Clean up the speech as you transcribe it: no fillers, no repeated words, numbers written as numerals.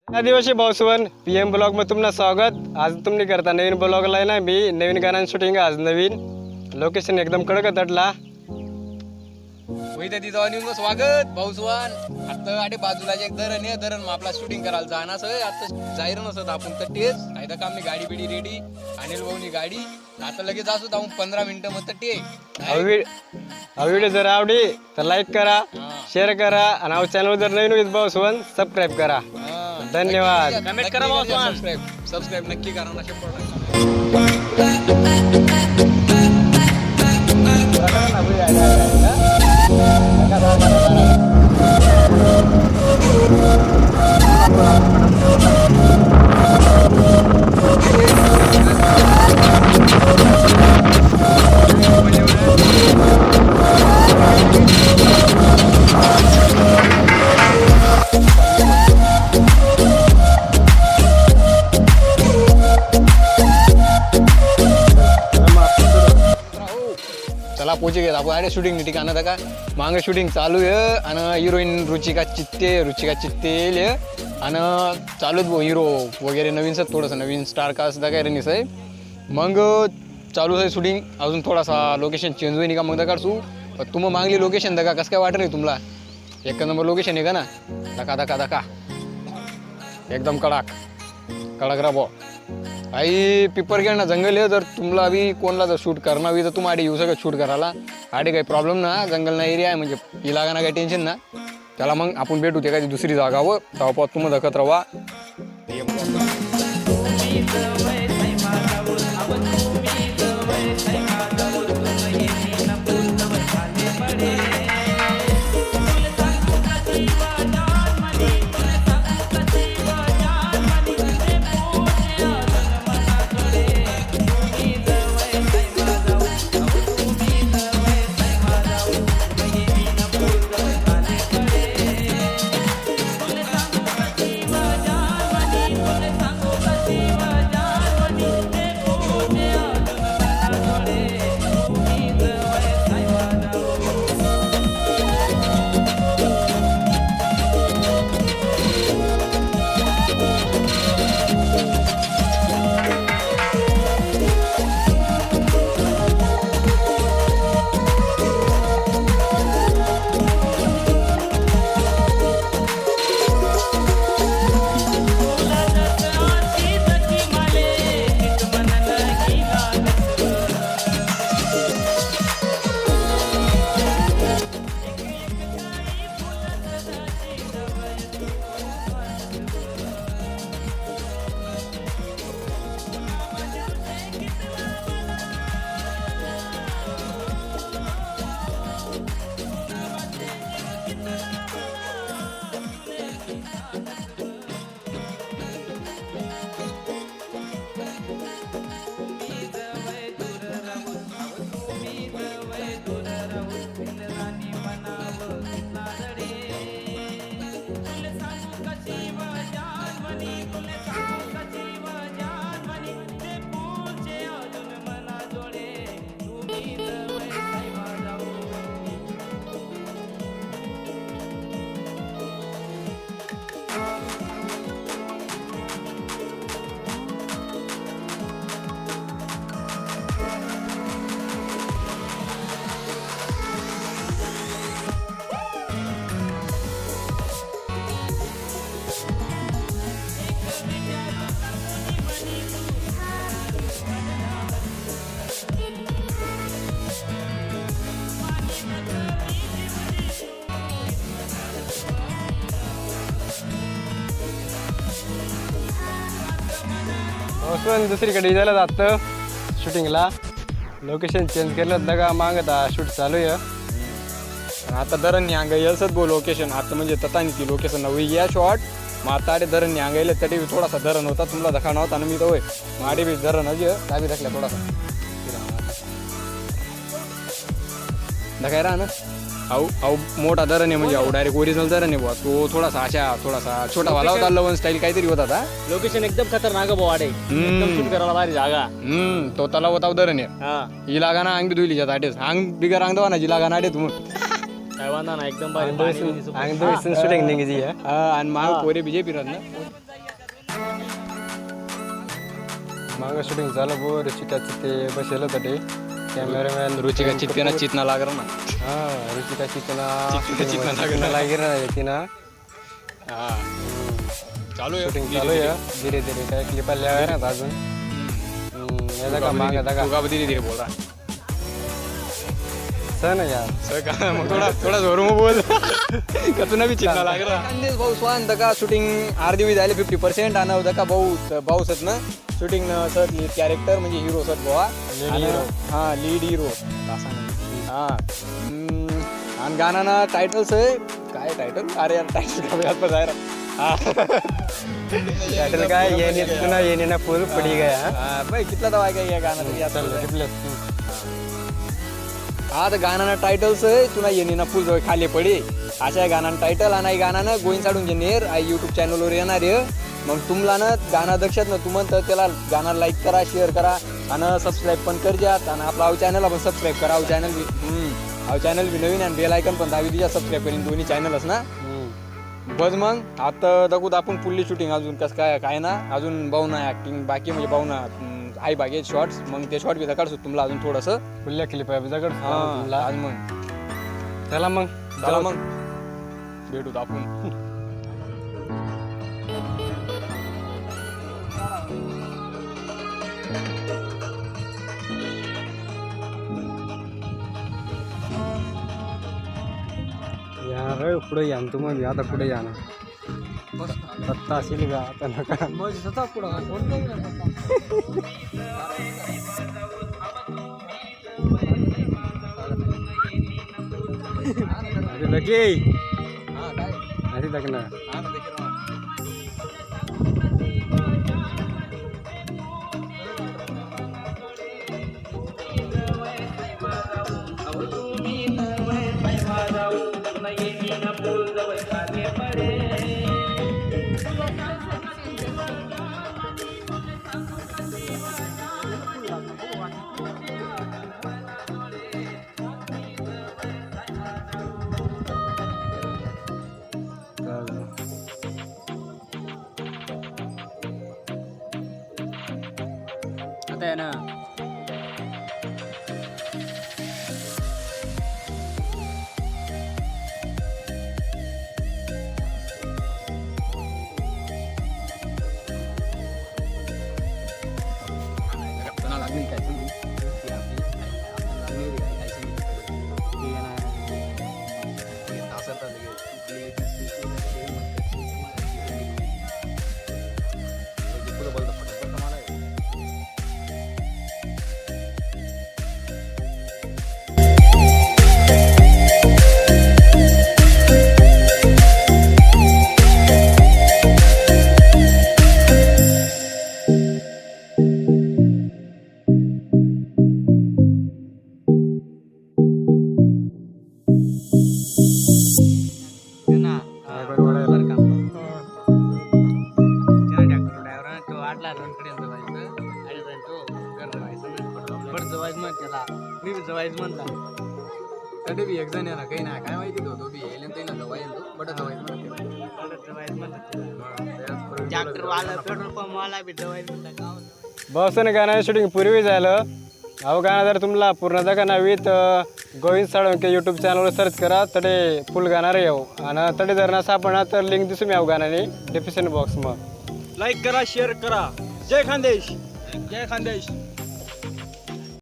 आदिवासी भाऊसवन PM blog मध्ये तुमचं स्वागत। आज तुम्ही करता नवीन ब्लॉगला आहे ना, मी नवीन गाणं शूटिंग आज नवीन लोकेशन एकदम कडक तटला वही तिथं नेऊन स्वागत भाऊसवान। आता आडे बाजूला एक धरण आहे, धरण आपला शूटिंग करायला जाणार आहे। आता जाहीर नसत आपण तर तेच आहे काम मी गाडी बिडी रेडी अनिल भाऊनी गाडी आता लगेच असू जाऊन 15 मिनिटं मग ते व्हिडिओ जर आवडी तर लाईक करा, शेअर करा आणि चॅनल जर नवीन होईल भाऊसवन सबस्क्राईब करा। धन्यवाद। कमेंट करा भाऊसवान, सबस्क्राईब नक्की करा ना 100%। चला पोचे घेत आपण अरे शूटिंग ठिकाण का मागे शूटिंग चालू आहे आणि हिरोईन रुचिका चित्ते आणि चालूच हिरो वगैरे नवीन सर थोडंसं नवीन स्टार कास्ट काय रेनिस आहे। मग चालू आहे शूटिंग अजून थोडासा लोकेशन चेंज होईल का मग दका सू तुम्ही मागली लोकेशन दका कसं काय वाटत नाही तुम्हाला? एक नंबर लोकेशन आहे का ना, धका धका धका एकदम कडक राबो आई पिपर घ्या ना जंगल आहे। जर तुम्हाला बी कोणला जर शूट करणार हवी तर तुम्ही आधी येऊ सगळं शूट करायला आधी काही प्रॉब्लेम ना, जंगल ना एरिया आहे म्हणजे इलाका ना काही टेन्शन ना। त्याला मग आपण भेटू ते काही दुसरी जागा व तेव्हा तुम्ही दखत राहा। भाऊसवन दुसरीकडे जायला जातं शूटिंगला, लोकेशन चेंज केलं दगा मागता शूट चालू आहे। आता धरण अंग येसच गो लोकेशन आता म्हणजे ततानी ती लोकेशन नवी या शॉट मग आता आडे धरण अंगायला तरी थोडासा धरण होता तुम्हाला दखा नव्हता आणि मी तर होय मग आडे बी धरण अजय काय बी दाखल्या थोडासा दखाय राहा ना। अहो मोठा धरण आहे म्हणजे डायरेक्ट ओरिजिनल धरण आहे बुवा, तो थोडासा छोटा वाला होता लवन स्टाईल काहीतरी होता था। लोकेशन एकदम खतरनाक भाऊ आडे एकदम शूट करायला भारी जागा तो तलाव होता धरण आहे हा ही लागा ना अंग बी धुईली जात आटेस अंग बिगर अंग दवा ना जी लागा ना आटे तुम काय वांदा ना एकदम भारी अंग शूटिंग निघी जी आहे आणि माग पोरे बीजेपी राहत ना। मागं शूटिंग चालू भाऊ ऋषिका चित्ते बसेल होतं ते कॅमेरामॅन रुचिका चित्तेना चितना लागणार ना. हा ऋषिका चित्तना चित्तना लागणार. लागेल तिनं हा चालू आहे शूटिंग चालू आहे धीरे धीरे काय क्लिप आल्या आहे ना अजून येतं का मागं येतं का तू का धीरे धीरे बोल रहा सण यार सर का मग थोडा जोर में बोल का तुला बी चिन्ह लाग रहा खानदेश भाऊ स्वान का शूटिंग अर्धी होई झाली 50% आणि होता का भाऊ सत ना शूटिंग न सर लीड कॅरेक्टर म्हणजे हिरो सत भावा हा लीड हिरो हा आणि गाणं टायटल्स आहे काय टायटल अरे यार टायटल का याद पर हा टायटल काय येणे ना फुल पडी गया हा भाई कितला दवा काय या गाणं तरी याद पडलं. हा तर गाणं टायटल्स आहे तुला येणे ना फुल खाली पडी अशा गाणं टायटल आणि गाणं गोईन साडून घेणार यूट्यूब चॅनलवर येणार आहे. मग तुम्हाला ना गाणं दक्षात ना तुम्हाला तर त्याला गाणं लाईक करा शेअर करा आणि सबस्क्राईब पण करजात आणि आपला चॅनल आपण सबस्क्राईब करा चॅनल बी नवीन आणि बेल आयकन पण दावी दिया सबस्क्राईब करीन दोन्ही चॅनलच ना बस. मग आता दाखवत आपण पुढली शूटिंग अजून कसं काय ना अजून भाऊ ना ऍक्टिंग बाकी म्हणजे भाऊ ना आई बागे शॉर्ट्स मग ते शॉर्ट बी काढतो तुम्हाला अजून थोडंसं फुल्ल्या क्लिप आहे बिजाकड आज मग चला मग भेटूत आपण. यार पुढे या तुम्ही आता पुढे या ना पत्ता असेल का आता नका अरे लगे अरे लग्न आता आहे ना जवायज म्हणला तरी बी एक जण आहे ना काही ना काय माहिती तो बी येईल ते ना जवायज तो बट जवायज बस ना गाणं शूटिंग पूर्वी झालं अहो गाणं जर तुम्हाला पूर्ण जगा नवीत गोविंद साळुंके यूट्यूब चॅनलवर सर्च करा तडे फुल गाणार येऊ आणि तडे जर ना सापडा तर लिंक दिसून यावं गाण्याने डिस्क्रिप्शन बॉक्स मग लाईक करा शेअर करा. जय खानदेश.